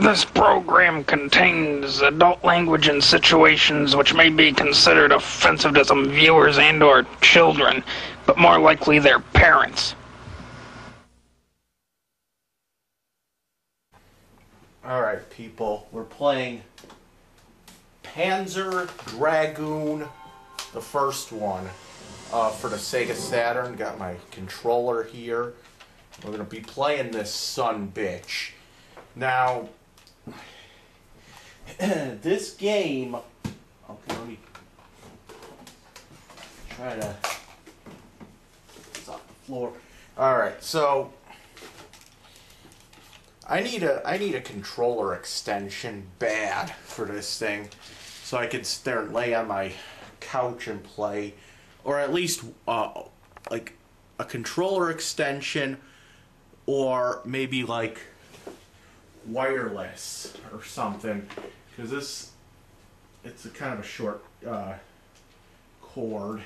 This program contains adult language and situations which may be considered offensive to some viewers and/or children, but more likely their parents. Alright, people, we're playing Panzer Dragoon, the first one, for the Sega Saturn. Got my controller here. We're going to be playing this son bitch. Now, this game... Okay, let me try to... It's off the floor. Alright, so... I need a controller extension bad for this thing, so I can sit there and lay on my couch and play, or at least like a controller extension, or maybe like wireless or something, because it's a kind of a short cord.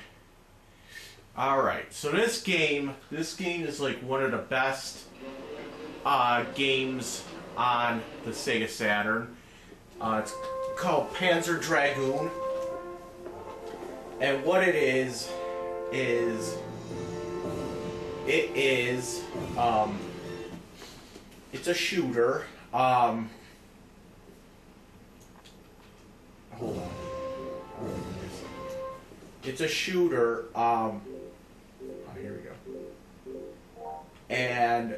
All right, so this game is like one of the best games on the Sega Saturn. It's called Panzer Dragoon, and what it is it's a shooter. Hold on. It's a shooter. Oh, here we go. And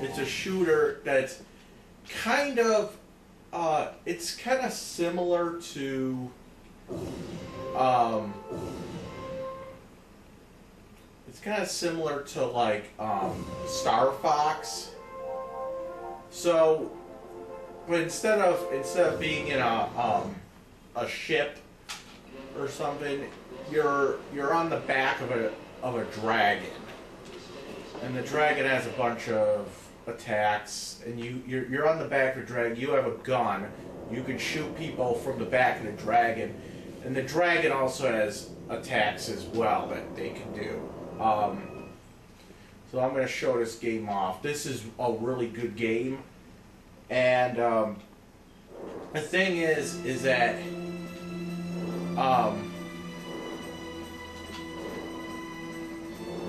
it's a shooter that's kind of, it's kind of similar to, like, Star Fox. So, but instead of being in a ship or something, you're on the back of a dragon, and the dragon has a bunch of attacks, and you're on the back of a dragon. You have a gun. You can shoot people from the back of the dragon, and the dragon also has attacks as well that they can do. So I'm going to show this game off. This is a really good game, and the thing is that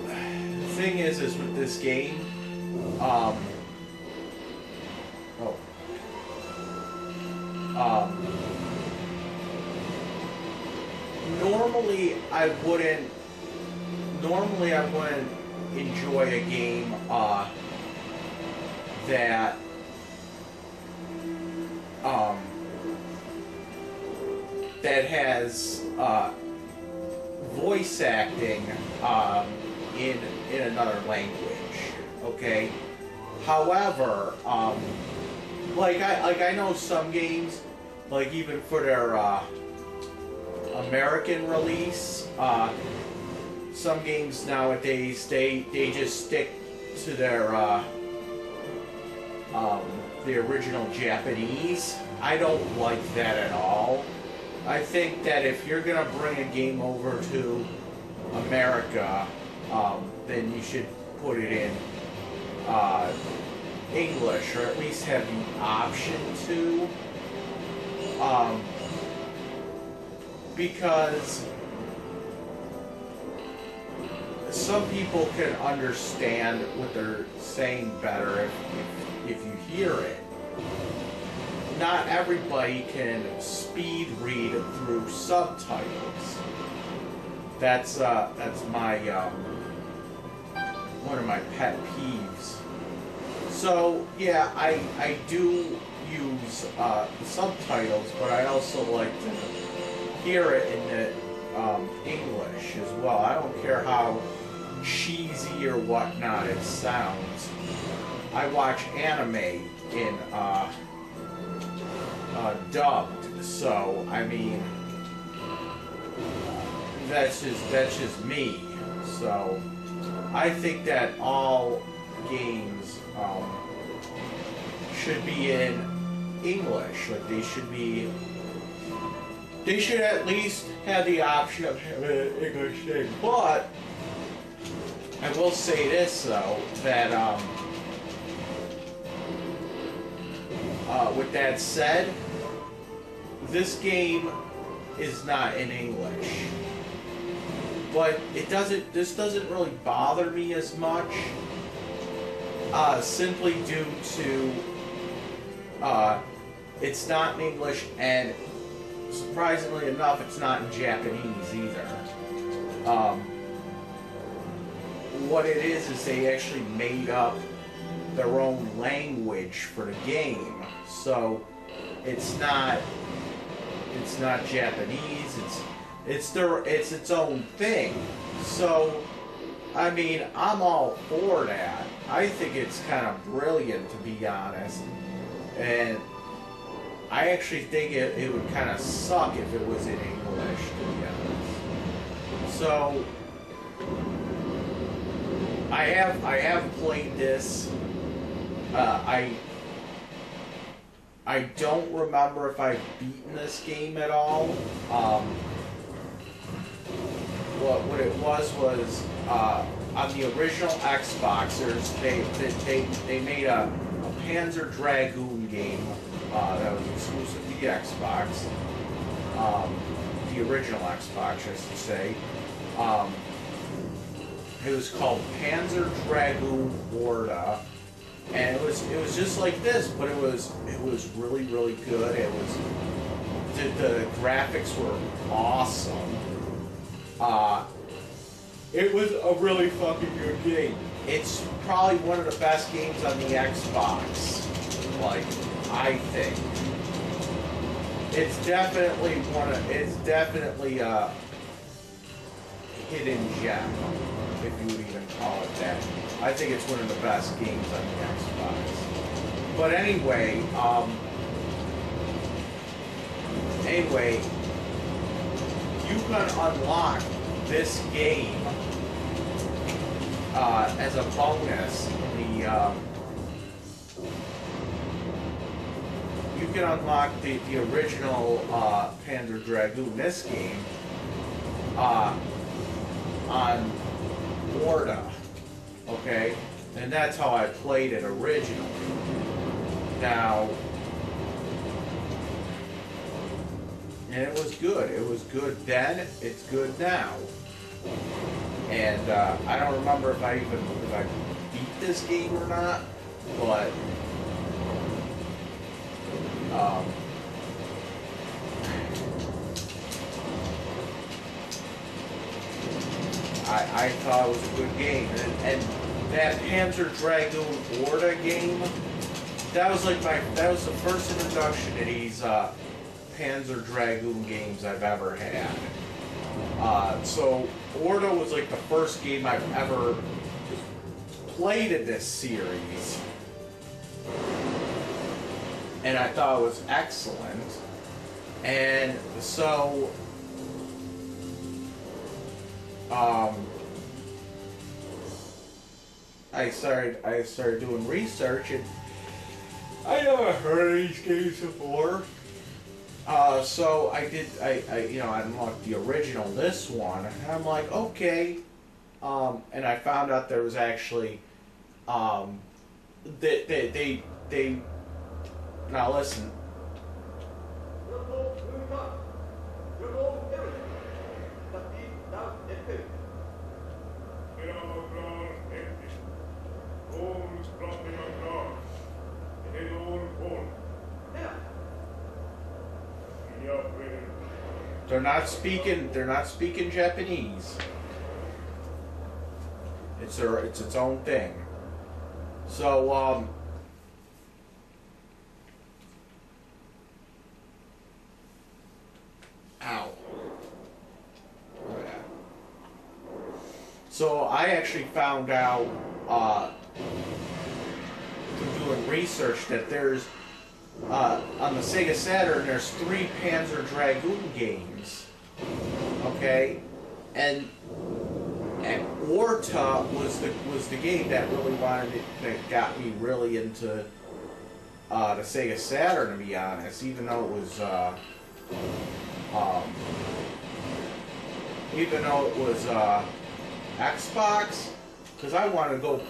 the thing is with this game, normally I wouldn't enjoy a game that has voice acting in another language. Okay. However, like I know some games, like even for their American release, some games nowadays they just stick to their the original Japanese. I don't like that at all. I think that if you're gonna bring a game over to America, then you should put it in English, or at least have the option to, because some people can understand what they're saying better if you hear it. Not everybody can speed read through subtitles. That's my one of my pet peeves. So yeah, I do use subtitles, but I also like to hear it in the English as well. I don't care how cheesy or whatnot it sounds. I watch anime in dubbed, so I mean that's just me. So I think that all games should be in English. Like they should be They should at least have the option of having an English name. But I will say this though, that with that said, this game is not in English. But this doesn't really bother me as much, simply due to it's not in English, and surprisingly enough, it's not in Japanese either. What it is they actually made up their own language for the game, so it's not Japanese. It's its own thing. So, I mean, I'm all for that. I think it's kind of brilliant, to be honest. And I actually think it would kind of suck if it was in English, to be honest. So, I have played this. I don't remember if I've beaten this game at all. What it was on the original Xbox. They made a Panzer Dragoon game that was exclusive to the Xbox, the original Xbox, I should say. It was called Panzer Dragoon Orta, and it was just like this, but it was really good. It was the graphics were awesome. It was a really fucking good game. It's probably one of the best games on the Xbox. Like, I think it's definitely a hidden gem, if you would even call it that. I think it's one of the best games on the Xbox. But anyway, you can unlock this game as a bonus. You can unlock the original Panzer Dragoon, this game, on Orta, okay? And that's how I played it originally. Now, and it was good. It was good then, it's good now. And I don't remember if I beat this game or not, but I thought it was a good game, and that Panzer Dragoon Orta game, that was the first introduction to these Panzer Dragoon games I've ever had. So Orta was like the first game I've ever played in this series, and I thought it was excellent. And so I started doing research, and I never heard of these games before. So I unlocked the original, this one, and I'm like, okay. And I found out there was actually, they now listen. They're not speaking Japanese. It's its own thing. So ow. So I actually found out from doing research that there's on the Sega Saturn, there's 3 Panzer Dragoon games, okay, and Orta was the game that really that got me really into the Sega Saturn, to be honest, even though it was even though it was Xbox, because I wanted to go.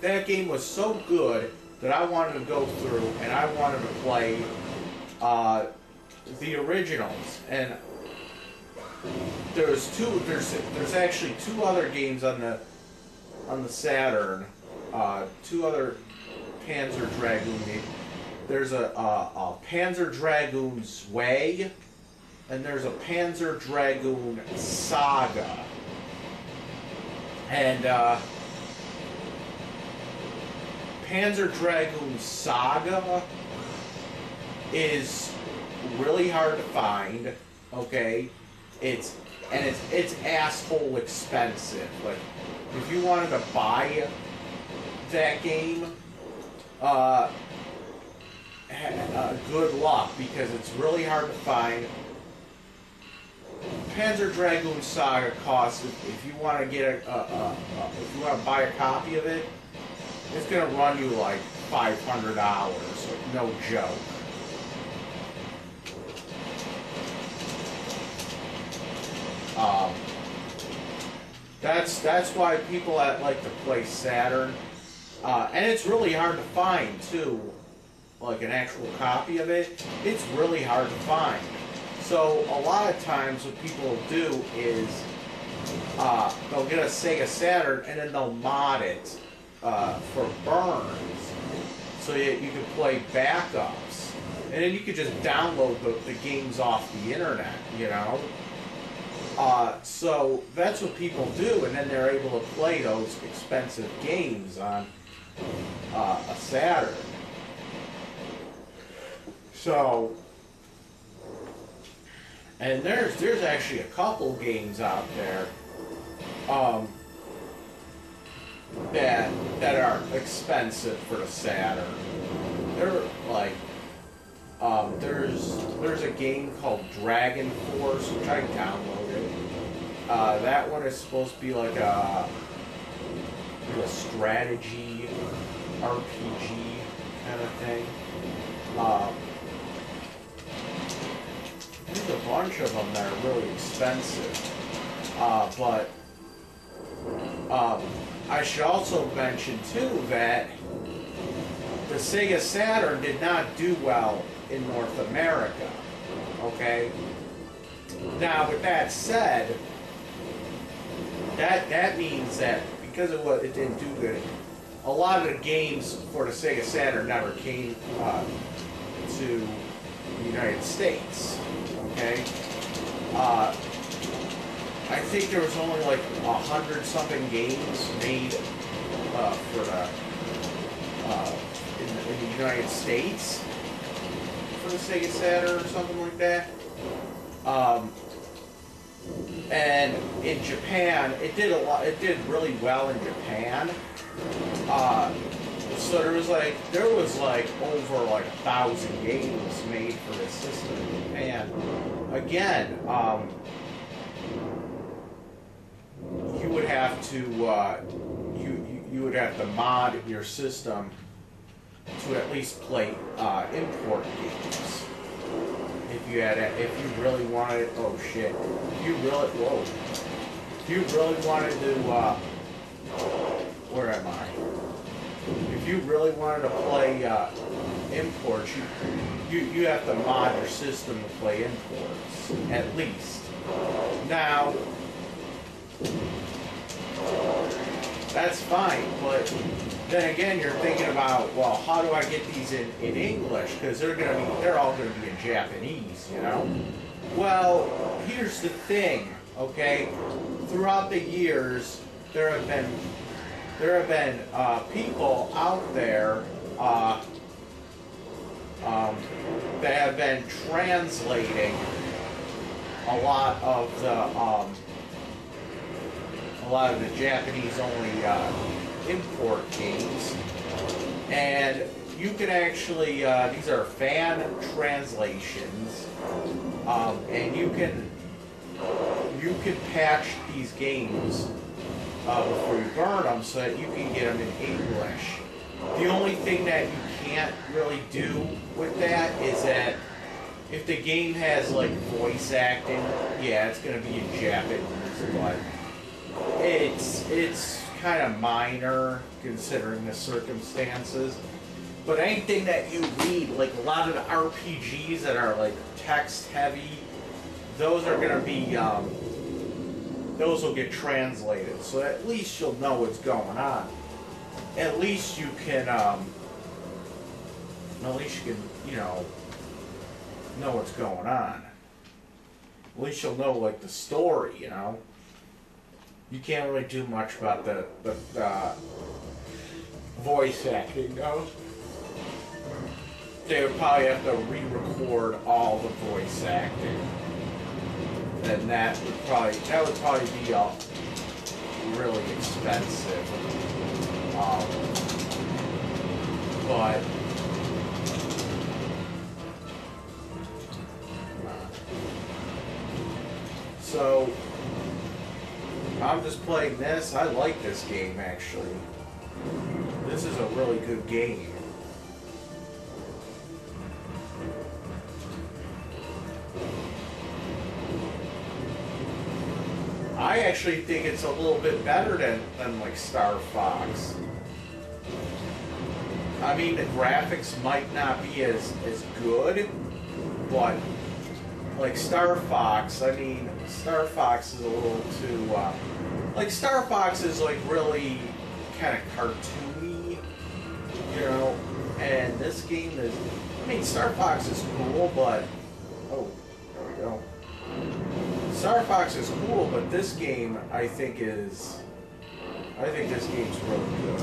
That game was so good that I wanted to go through and I wanted to play the originals. And there's actually two other games on the Saturn, two other Panzer Dragoon games. There's a Panzer Dragoon Zwei, and there's a Panzer Dragoon Saga. And Panzer Dragoon Saga is really hard to find. Okay, it's asshole expensive. Like, if you wanted to buy that game, good luck, because it's really hard to find. Panzer Dragoon Saga costs, if you want to get if you want to buy a copy of it, it's gonna run you like $500, no joke. That's why people like to play Saturn, and it's really hard to find too. Like an actual copy of it, it's really hard to find. So a lot of times what people will do is they'll get a Sega Saturn and then they'll mod it for burns, so you can play backups, and then you can just download the games off the internet, you know. So that's what people do, and then they're able to play those expensive games on a Saturn. So, and there's actually a couple games out there that are expensive for the Saturn. They're like there's a game called Dragon Force, which I downloaded. That one is supposed to be like a strategy RPG kind of thing. There's a bunch of them that are really expensive, but I should also mention too that the Sega Saturn did not do well in North America. Okay. Now, with that said, that means that because of what it didn't do good, a lot of the games for the Sega Saturn never came to the United States. Okay. I think there was only like 100-something games made for the in the United States for the Sega Saturn or something like that. And in Japan, it did really well in Japan. So there was like over like 1,000 games made for this system in Japan. Again, you would have to you would have to mod your system to at least play import games. If you really wanted, oh shit, if you really wanted to, where am I? If you really wanted to play imports, you have to mod your system to play imports, at least. Now, that's fine, but then again, you're thinking about, well, how do I get these in English? Because they're all gonna be in Japanese, you know. Well, here's the thing, okay? Throughout the years, there have been people out there that have been translating a lot of the Japanese-only import games, and you can actually these are fan translations, and you can patch these games before you burn them so that you can get them in English. The only thing that you can't really do with that is that if the game has like voice acting, yeah, it's gonna be in Japanese, but it's kind of minor considering the circumstances. But anything that you read, like a lot of the RPGs that are like text heavy, those are gonna be those will get translated, so at least you'll know what's going on. At least you can you know what's going on. At least you'll know like the story, you know. You can't really do much about the voice acting, though. They would probably have to re-record all the voice acting, and that would probably be really expensive. But so I'm just playing this. I like this game actually. This is a really good game. I actually think it's a little bit better than like Star Fox. I mean, the graphics might not be as good, but like Star Fox, I mean, Star Fox is a little too, like Star Fox is like really kind of cartoony, you know, and this game is, I mean, Star Fox is cool, but, oh, there we go. Star Fox is cool, but this game, I think this game's really good.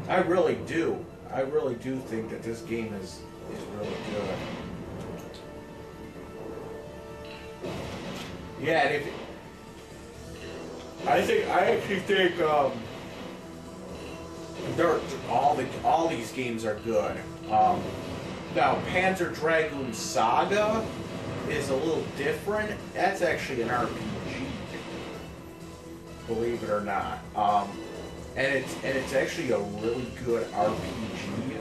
I really do. I really do think that this game is really good. Yeah, and if I actually think all these games are good. Now, Panzer Dragoon Saga is a little different. That's actually an RPG, believe it or not. And it's actually a really good RPG.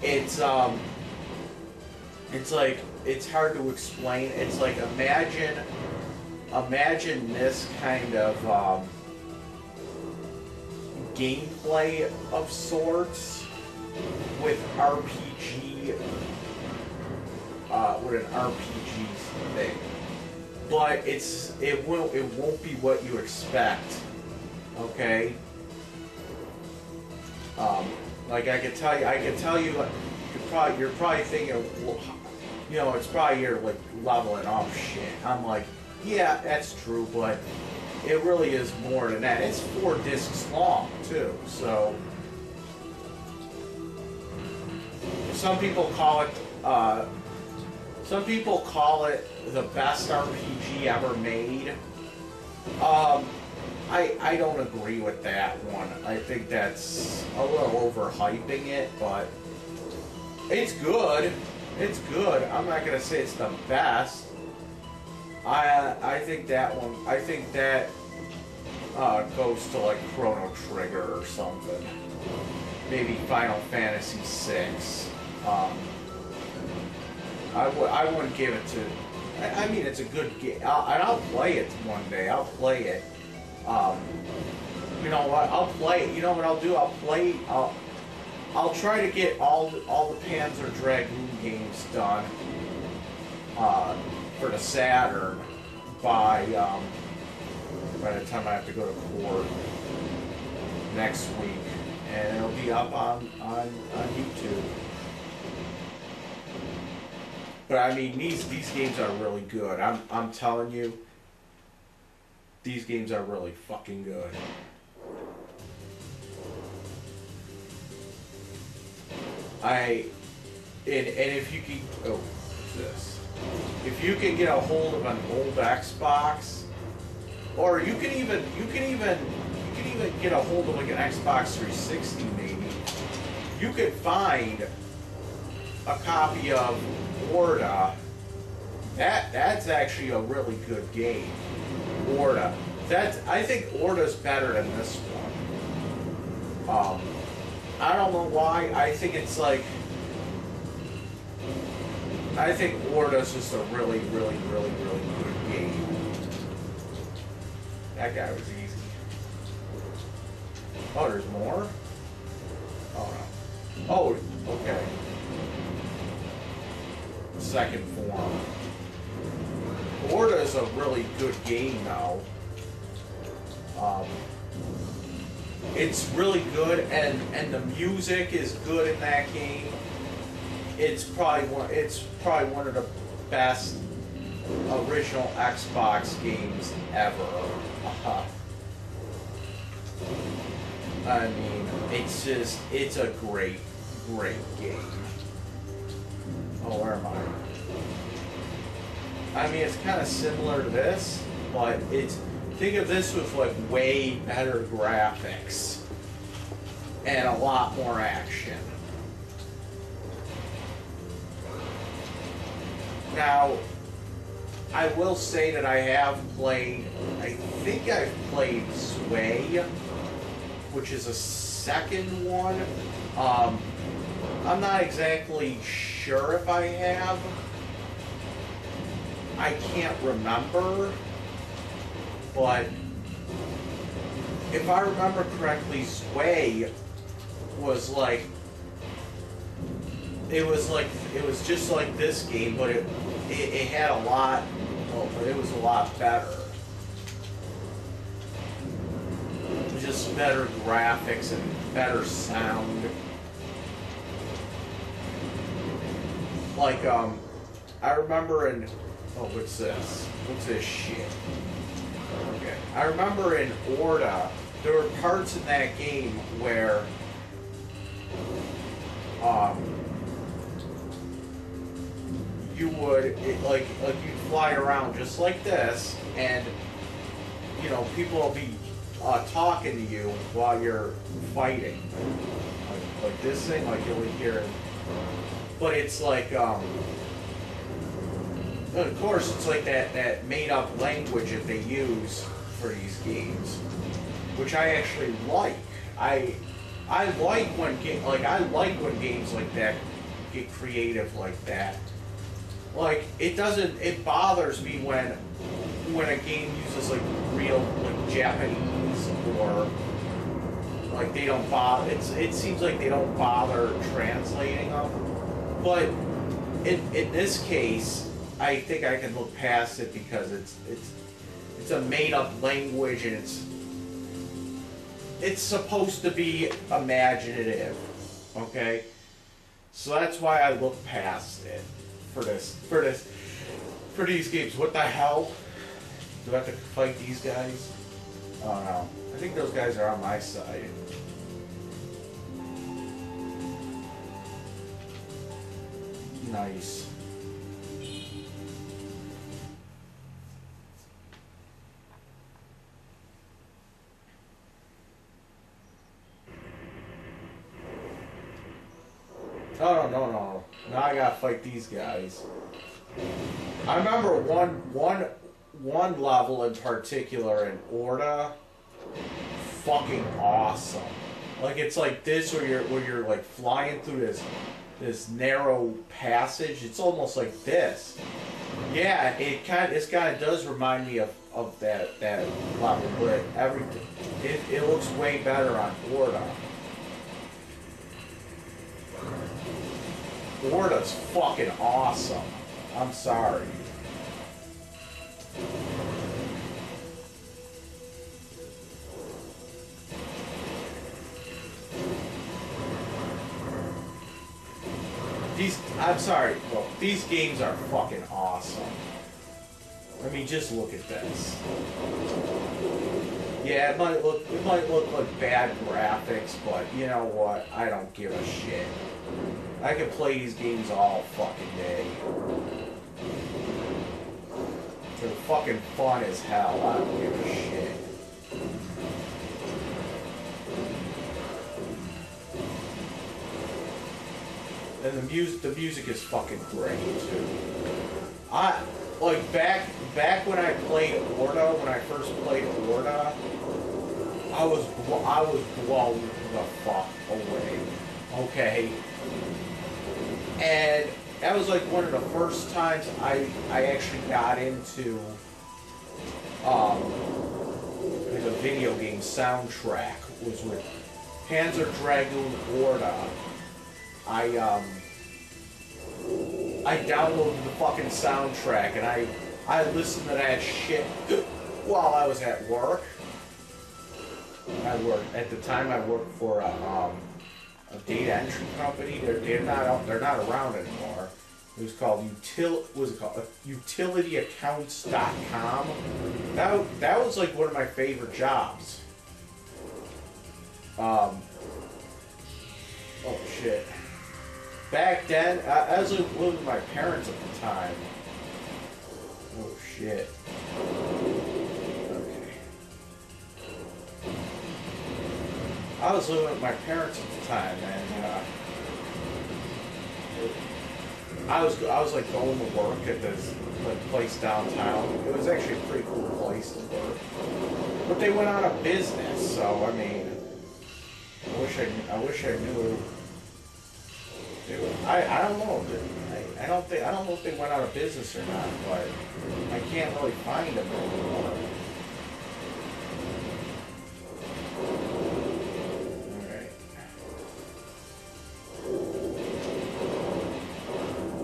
It's like, it's hard to explain. It's like imagine this kind of gameplay of sorts with RPG, with an RPG thing, but it won't be what you expect. Okay. Like I could tell you, you're probably thinking, well, you know, it's probably you're like leveling up shit. I'm like, yeah, that's true, but it really is more than that. It's 4 discs long too, so some people call it the best RPG ever made. I don't agree with that one. I think that's a little overhyping it, but it's good. It's good. I'm not gonna say it's the best. I think that one. I think that goes to like Chrono Trigger or something. Maybe Final Fantasy VI. I wouldn't give it to. I mean, it's a good game. I'll play it one day. I'll play it. You know what? I'll play. You know what I'll do? I'll play. I'll try to get all the Panzer Dragoon games done for the Saturn by the time I have to go to court next week, and it'll be up on YouTube. But I mean, these games are really good. I'm telling you, these games are really fucking good. And if you can, oh, what's this? If you can get a hold of an old Xbox, or you can even get a hold of like an Xbox 360 maybe, you could find a copy of Orda. That's actually a really good game. Orta. I think Orta's better than this one. I don't know why. I think it's like. I think Orta's just a really, really, really, really good game. That guy was easy. Oh, there's more? Oh, no. Oh, okay. Second form. Orta is a really good game, though. It's really good, and the music is good in that game. It's probably one of the best original Xbox games ever. I mean, it's a great game. Oh, where am I mean, it's kind of similar to this, but think of this with like way better graphics and a lot more action. Now, I will say that I think I've played Sway, which is a second one. I'm not exactly sure if I have. I can't remember, but if I remember correctly, Sway was like, it was just like this game, but it had a lot, but it was a lot better. Just better graphics and better sound. Like, I remember in, oh, what's this? What's this shit? Okay. I remember in Orta, there were parts in that game where, you would, like you'd fly around just like this, and, you know, people will be talking to you while you're fighting. Like this thing, like you'll hear it. But it's like, of course, it's like that made-up language that they use for these games, which I actually like. I like when games like that get creative like that. Like, it bothers me when a game uses like real, like, Japanese, or like they don't bother. It seems like they don't bother translating them. But in this case, I think I can look past it because it's a made-up language, and it's supposed to be imaginative. Okay, so that's why I look past it for these games. What the hell? Do I have to fight these guys? Oh no, I think those guys are on my side. Nice. Oh no. Now I gotta fight these guys. I remember one level in particular in Orta, fucking awesome. Like, it's like this where you're like flying through this narrow passage. It's almost like this. Yeah, it kind of does remind me of that level, but everything it looks way better on Orta. Orta's fucking awesome. I'm sorry. I'm sorry, look, these games are fucking awesome. I mean, just look at this. Yeah, it might look like bad graphics, but you know what? I don't give a shit. I can play these games all fucking day. They're fucking fun as hell. I don't give a shit. And the music is fucking great too. like back when I played Orta, when I first played Orta, I was blown the fuck away. Okay, and that was like one of the first times I actually got into like a video game soundtrack. Was with Panzer, Dragoon, Orta. I downloaded the fucking soundtrack and I listened to that shit while I was at work. At the time I worked for a data entry company. They're not around anymore. It was called utilityaccounts.com. That was like one of my favorite jobs. Oh shit. Back then, I was living with my parents at the time. Oh shit. Okay. I was living with my parents at the time, and I was like going to work at this like place downtown. It was actually a pretty cool place to work, but they went out of business. So I mean, I wish I knew. I don't know. I don't know if they went out of business or not, but I can't really find them anymore. Alright.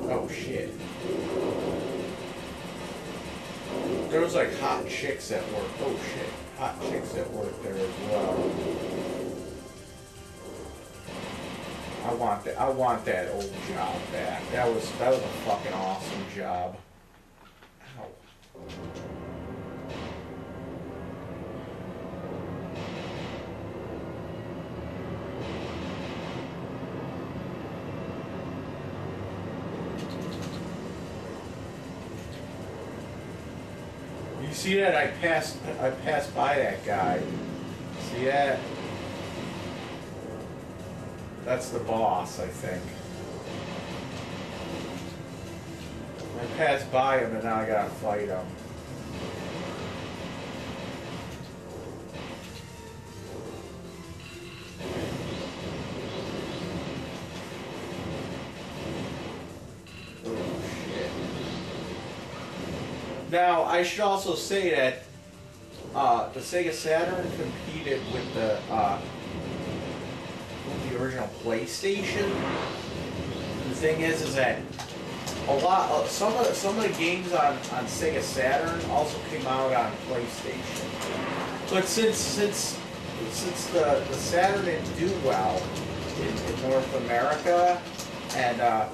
Oh shit. There was like hot chicks at work. Oh shit. Hot chicks at work there as well. I want that old job back. That was a fucking awesome job. Ow. You see that? I passed by that guy. See that? That's the boss, I think. I passed by him and now I gotta fight him. Oh shit. Now, I should also say that the Sega Saturn competed with the original PlayStation. The thing is that some of the games on Sega Saturn also came out on PlayStation. But since the Saturn didn't do well in North America, and the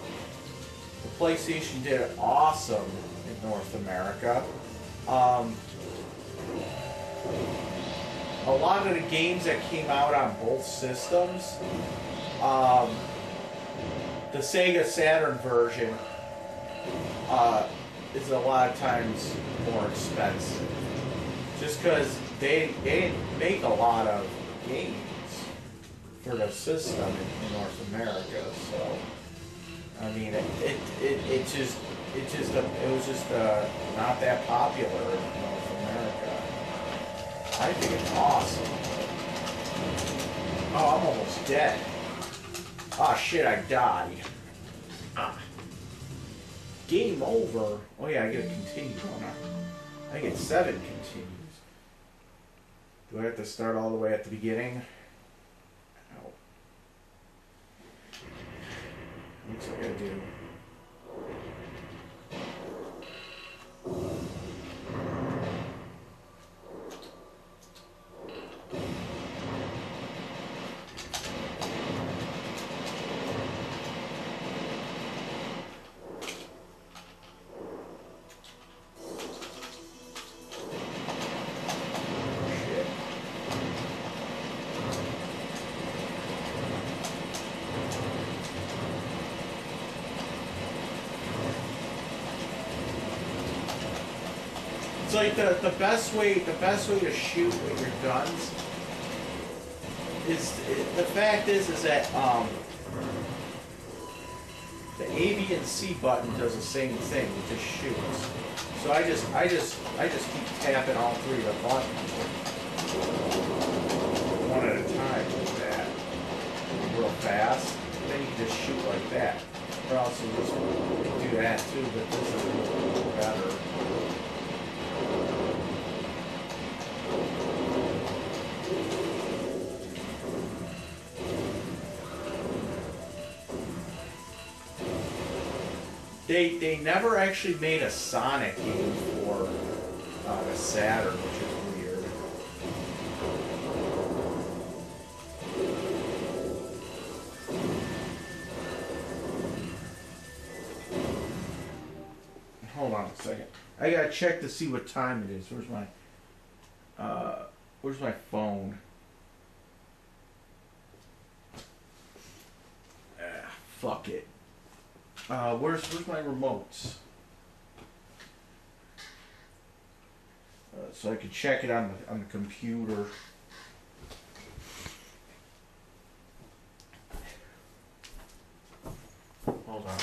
PlayStation did it awesome in North America, a lot of the games that came out on both systems, the Sega Saturn version is a lot of times more expensive. Just because they didn't make a lot of games for the system in North America, so I mean it was just not that popular in North America. I think it's awesome. Oh, I'm almost dead. Oh shit, I died. Ah. Game over. Oh yeah, I get to continue, don't I? I get 7 continues. Do I have to start all the way at the beginning? No. Looks like I do. Like the best way to shoot with your guns is the fact is that the A, B, and C button does the same thing. It just shoots. So I just keep tapping all three of the buttons one at a time like that, real fast. Then you can just shoot like that. Or else you just do that too, but this is a little better. They never actually made a Sonic game for the Saturn, which is weird. Hold on a second. I gotta check to see what time it is. Where's my phone? Fuck it. Where's my remotes? So I could check it on the computer. Hold on.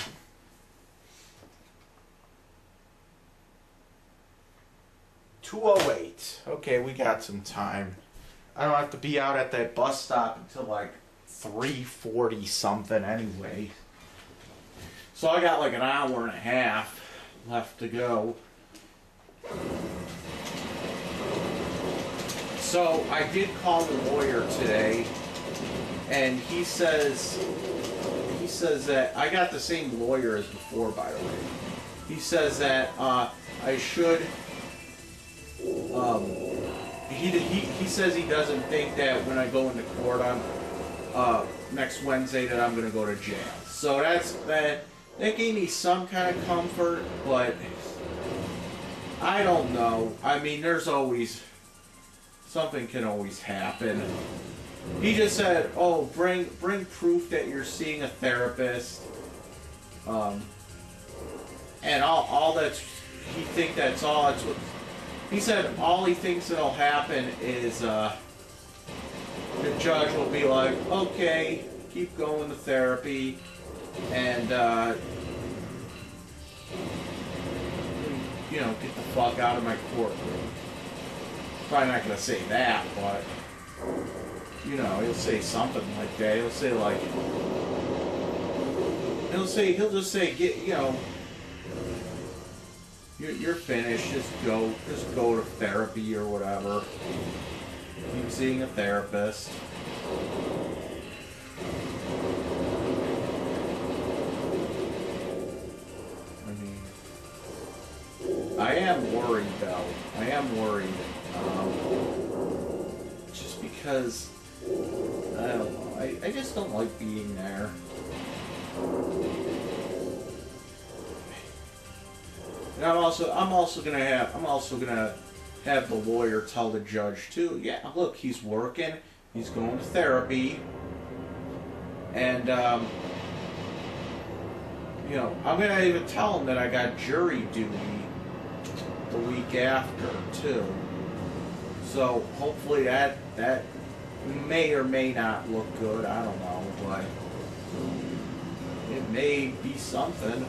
$2:08. Okay, we got some time. I don't have to be out at that bus stop until like 3:40 something anyway. So I got like an hour and a half left to go. So I did call the lawyer today, and he says that I got the same lawyer as before, by the way. He says that I should. He says he doesn't think that when I go into court on next Wednesday that I'm going to go to jail. So that gave me some kind of comfort, but I don't know. I mean, there's always something can always happen. He just said, "Oh, bring proof that you're seeing a therapist," and all that's he think that's all. It's what he said. All he thinks that'll happen is the judge will be like, "Okay, keep going to therapy," and you know, get the fuck out of my courtroom. Probably not gonna say that, but you know, he'll say something like that. He'll say like, he'll just say, you know, you're finished. Just go to therapy or whatever. Keep seeing a therapist. I mean, I am worried though. I am worried. Just because I don't know. I just don't like being there. And I'm also gonna have the lawyer tell the judge too. Yeah, look, he's working. He's going to therapy, and you know, I'm gonna even tell him that I got jury duty the week after too. So hopefully that may or may not look good. I don't know, but it may be something.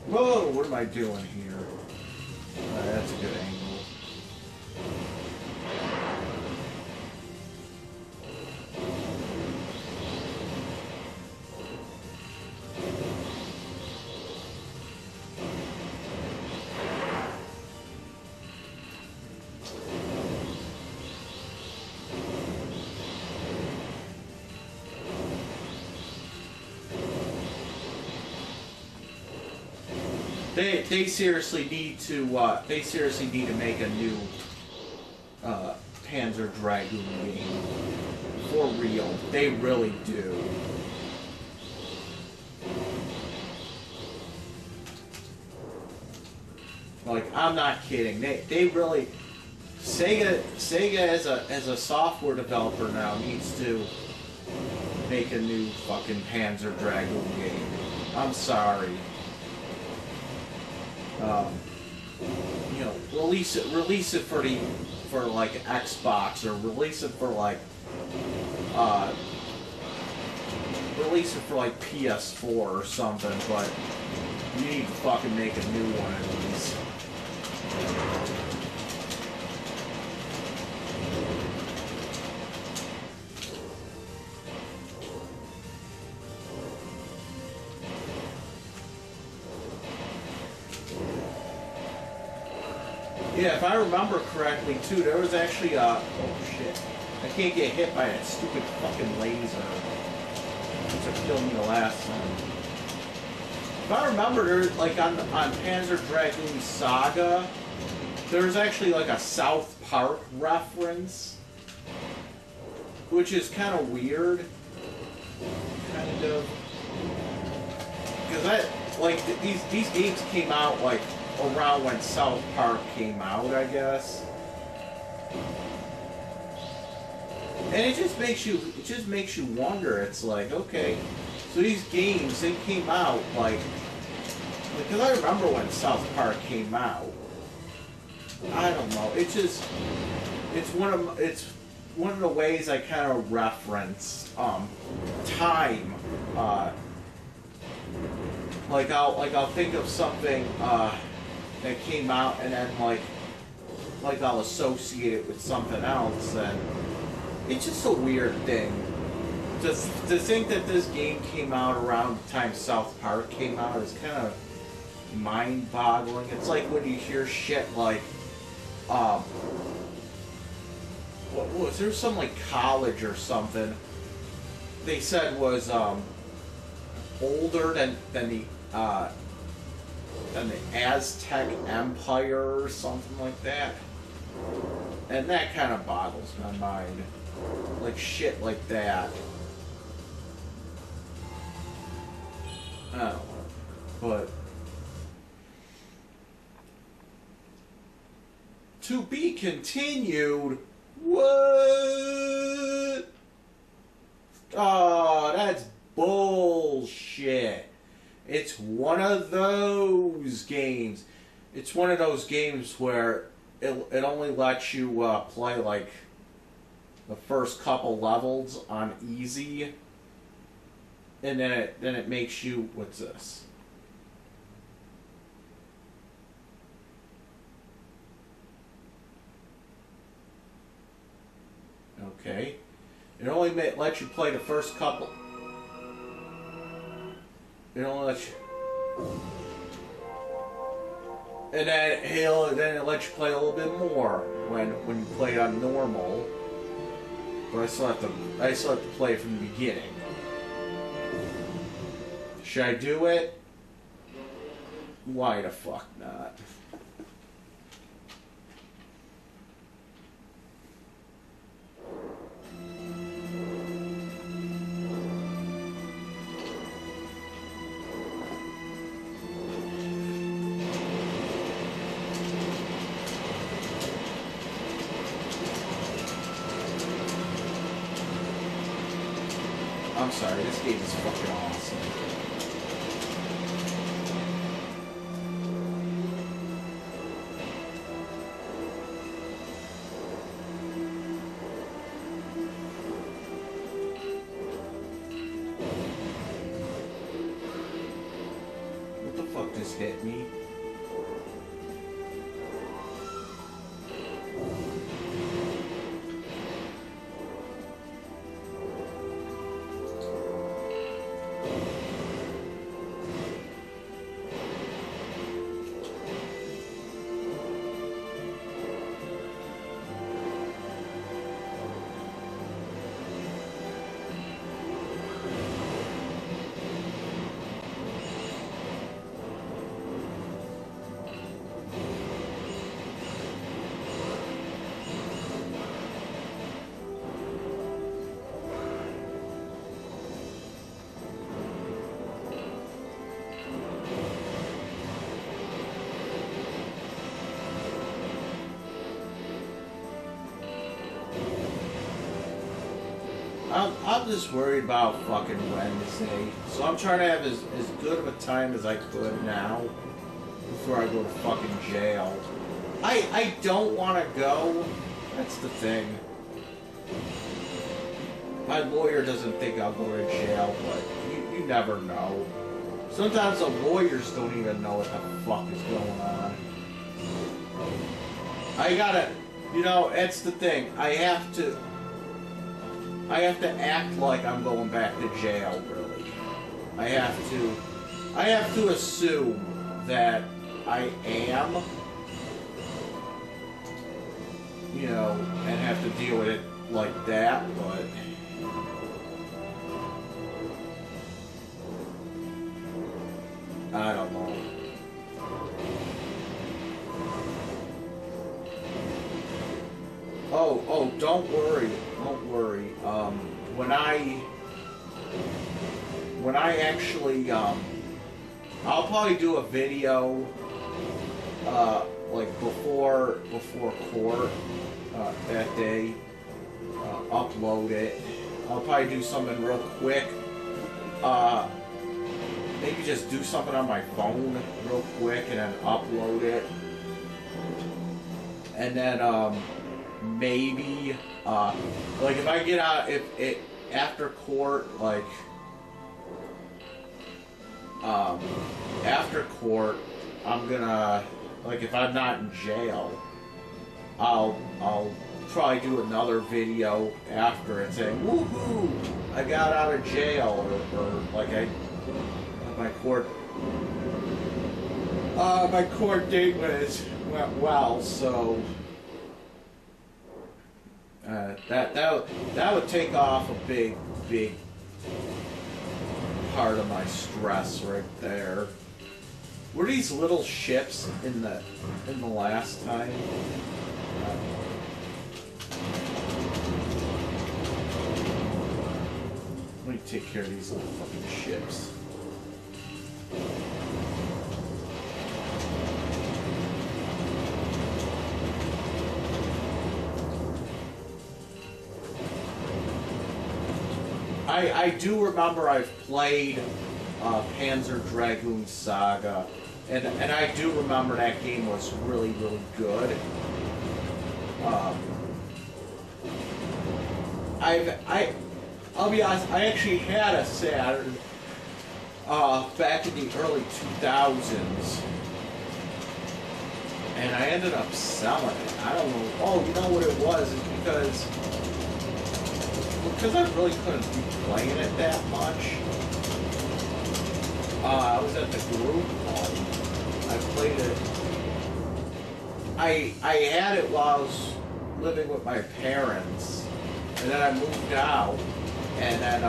Whoa, what am I doing here? That's a good angle. They seriously need to make a new Panzer Dragoon game for real. They really do. Like, I'm not kidding. They really Sega as a software developer now needs to make a new fucking Panzer Dragoon game. I'm sorry. You know, release it for like Xbox, or release it for like PS4 or something, but you need to fucking make a new one of these. Yeah, if I remember correctly too, there was actually oh shit. I can't get hit by that stupid fucking laser. That killed me the last time. If I remember, there, like on Panzer Dragoon Saga, there's actually like a South Park reference, which is kind of weird. Kind of, because that like these games came out like around when South Park came out, I guess. And it just makes you wonder. It's like, okay, so these games, they came out like because I remember when South Park came out. I don't know. It's one of the ways I kind of reference time. Like I'll think of something that came out, and then like I'll associate it with something else, and it's just a weird thing. To think that this game came out around the time South Park came out is kind of mind-boggling. It's like when you hear shit like, what was there, some like college or something they said was older than the Aztec Empire or something like that, and that kind of boggles my mind. Like shit like that. I don't know, but to be continued. What? Oh, that's bullshit. It's one of those games. It's one of those games where it only lets you play like the first couple levels on easy, and then it makes you, what's this? Okay, it only lets you play the first couple. It only lets you, and then it lets you play a little bit more when you play on normal. But I still have to play from the beginning. Should I do it? Why the fuck not? I'm sorry, this game is fucking awesome. What the fuck just hit me? I'm just worried about fucking Wednesday. So I'm trying to have as good of a time as I could now before I go to fucking jail. I don't want to go. That's the thing. My lawyer doesn't think I'll go to jail, but you never know. Sometimes the lawyers don't even know what the fuck is going on. I gotta, you know, that's the thing. I have to act like I'm going back to jail, really. I have to assume that I am, you know, and have to deal with it like that, but I don't know. Oh, don't worry. When I actually, I'll probably do a video, like before court, that day, upload it. I'll probably do something real quick, maybe just do something on my phone real quick and then upload it. And then, maybe, like if I get out, after court, like, after court, I'm gonna, like if I'm not in jail, I'll probably do another video after it saying, woohoo, I got out of jail, or like my court date went well, so that would take off a big part of my stress right there. Were these little ships in the last time? Let me take care of these little fucking ships. I do remember I've played Panzer Dragoon Saga, and I do remember that game was really good. I'll be honest, I actually had a Saturn back in the early 2000s, and I ended up selling it. I don't know. Oh, you know what it was? It's because I really couldn't be playing it that much. I was at the group home. I played it. I had it while I was living with my parents, and then I moved out, and then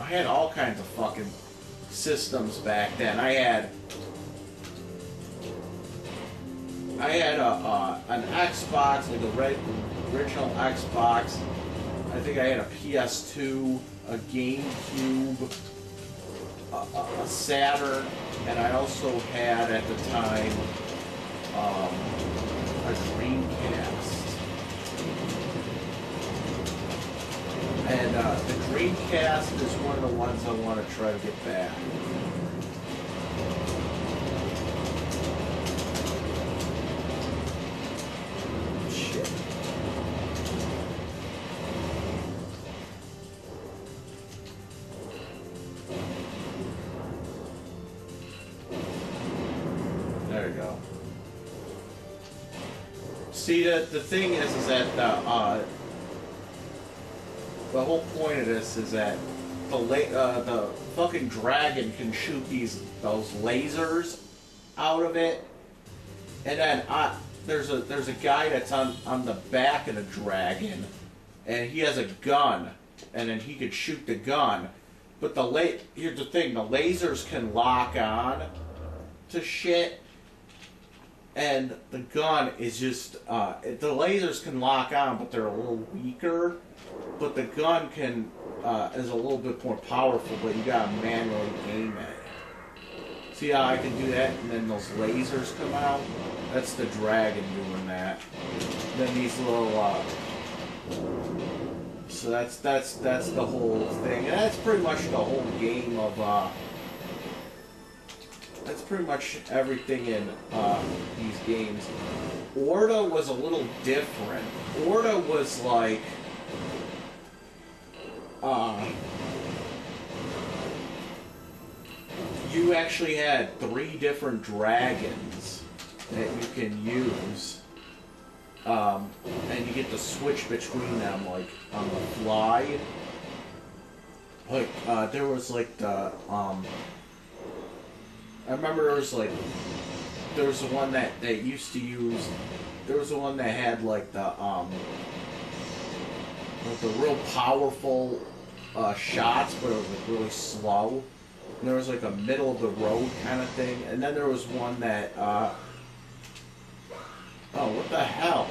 I had all kinds of fucking systems back then. I had an Xbox, like the original Xbox. I think I had a PS2, a GameCube, a Saturn, and I also had at the time a Dreamcast. And the Dreamcast is one of the ones I want to try to get back. See, the thing is that the whole point of this is that the fucking dragon can shoot those lasers out of it, and then there's a guy that's on the back of the dragon, and he has a gun, and then he could shoot the gun, but here's the thing: the lasers can lock on to shit. And the gun is just, the lasers can lock on, but they're a little weaker. But the gun is a little bit more powerful, but you gotta manually aim it. See how I can do that, and then those lasers come out? That's the dragon doing that. Then these little So that's the whole thing, and that's pretty much the whole game of. That's pretty much everything in these games. Orta was a little different. Orta was like. You actually had 3 different dragons that you can use. And you get to switch between them, like, on the fly. Like, there was, like, the, I remember there was, like, there was the one that used to use, there was the one that had, like, the real powerful, shots, but it was, like, really slow. And there was, like, a middle-of-the-road kind of thing. And then there was one that, oh, what the hell?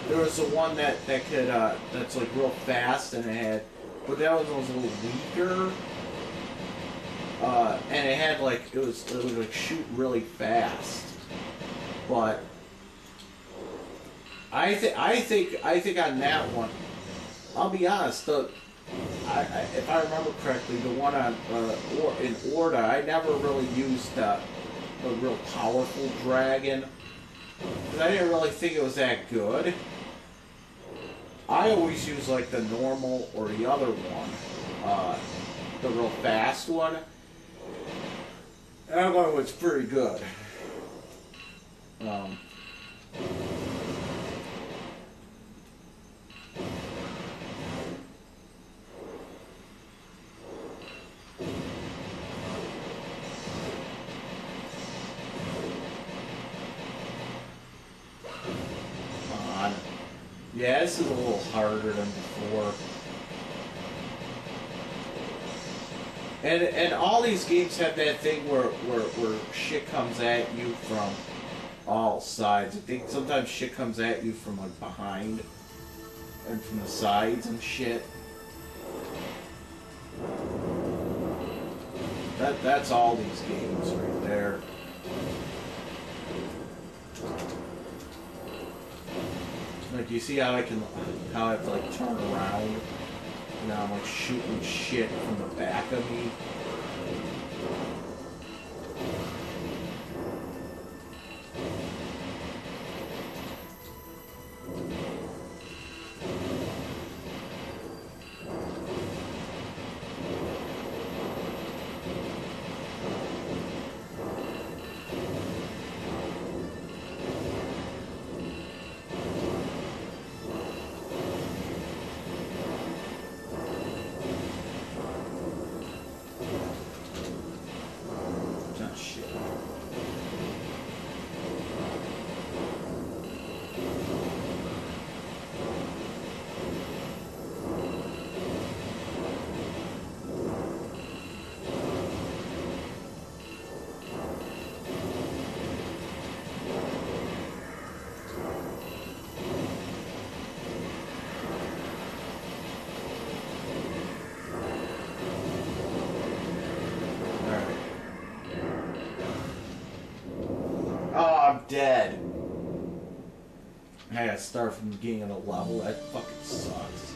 There was the one that could, that's, like, real fast, and it had, but that one was a little weaker. And it had, like, it would, like, shoot really fast. But I think on that one, I'll be honest, if I remember correctly, the one on in Orta, I never really used the real powerful dragon, because I didn't really think it was that good. I always use, like, the normal or the other one, the real fast one. That one was pretty good. Yeah, this is a little harder than before. And all these games have that thing where shit comes at you from all sides. I think sometimes shit comes at you from, like, behind and from the sides and shit. That's all these games right there. Like, you see how I have to, like, turn around? And now I'm, like, shooting shit from the back of me. Dead. I gotta start from the beginning of the level. That fucking sucks.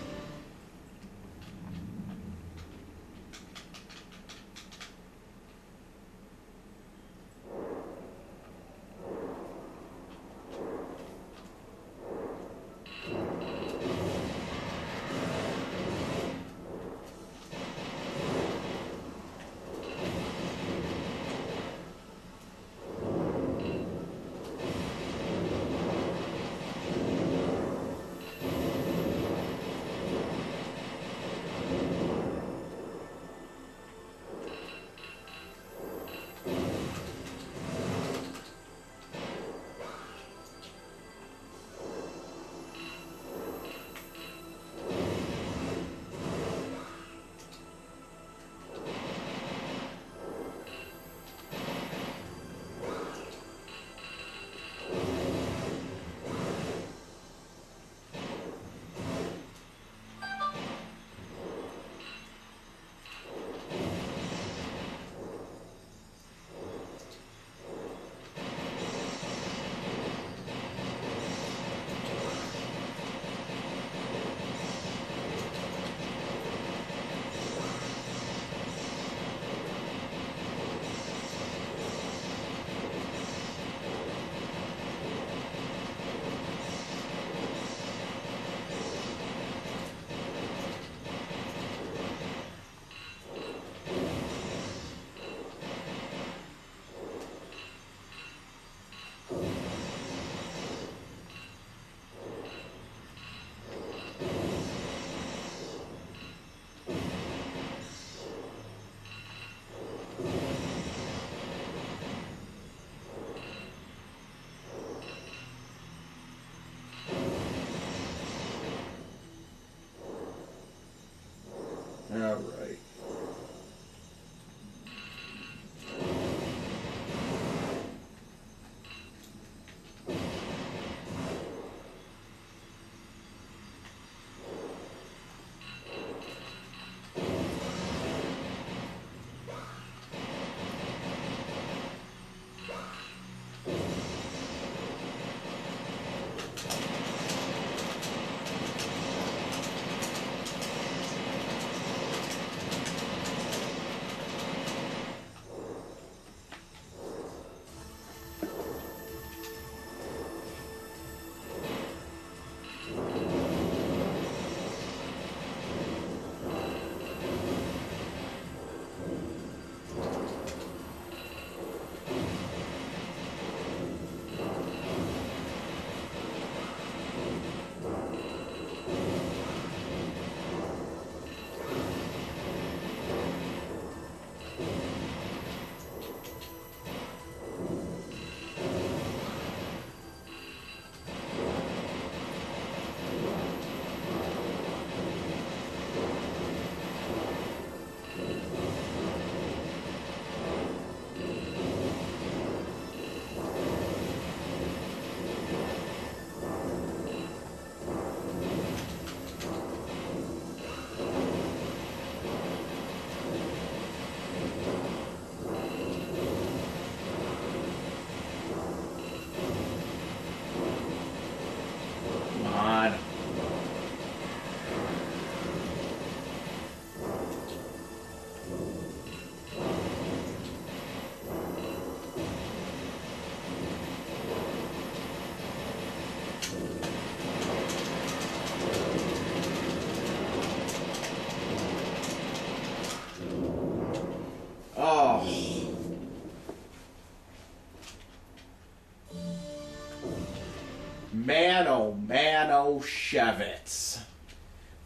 Man, oh man, oh Shevitz.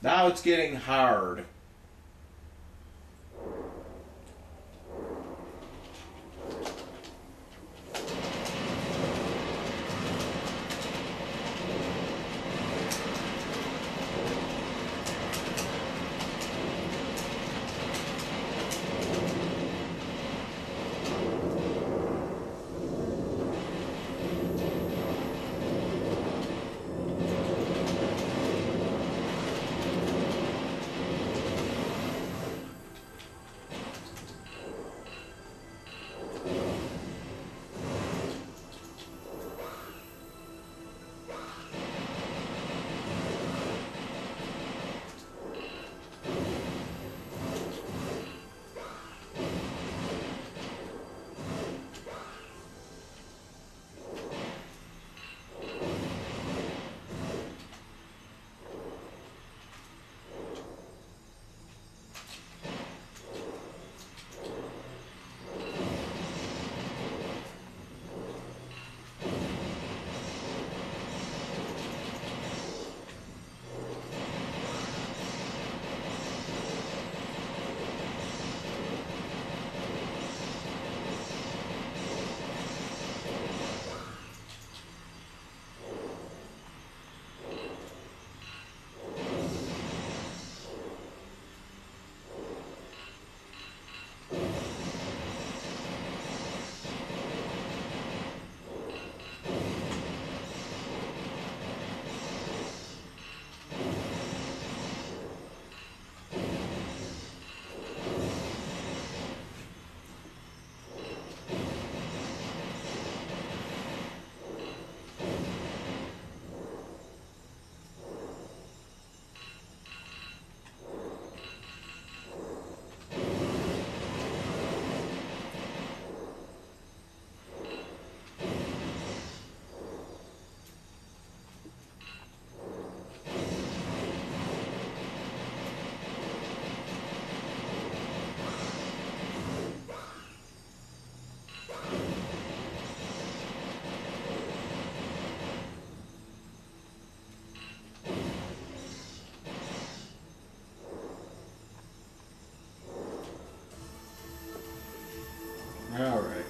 Now it's getting hard. All right.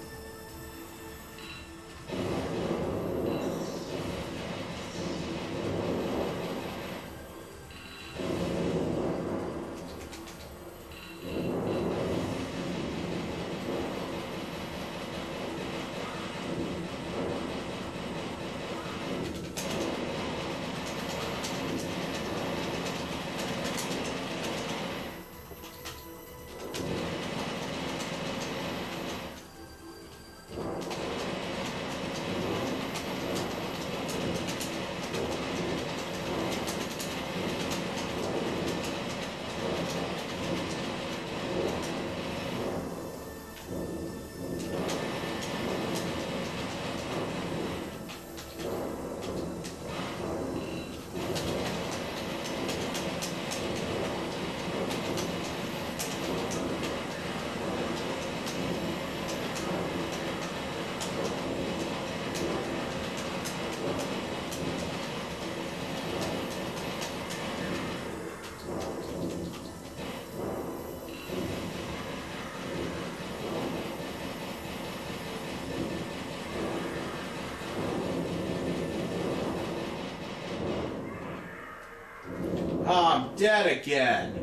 Oh, I'm dead again.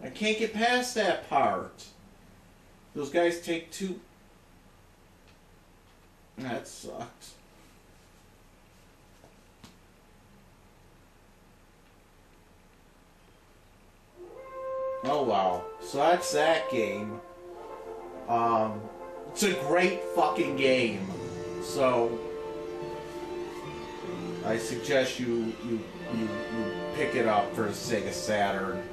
I can't get past that part. Those guys take two... That sucks. Oh wow. So that's that game. It's a great fucking game. So I suggest you pick it up for Sega Saturn.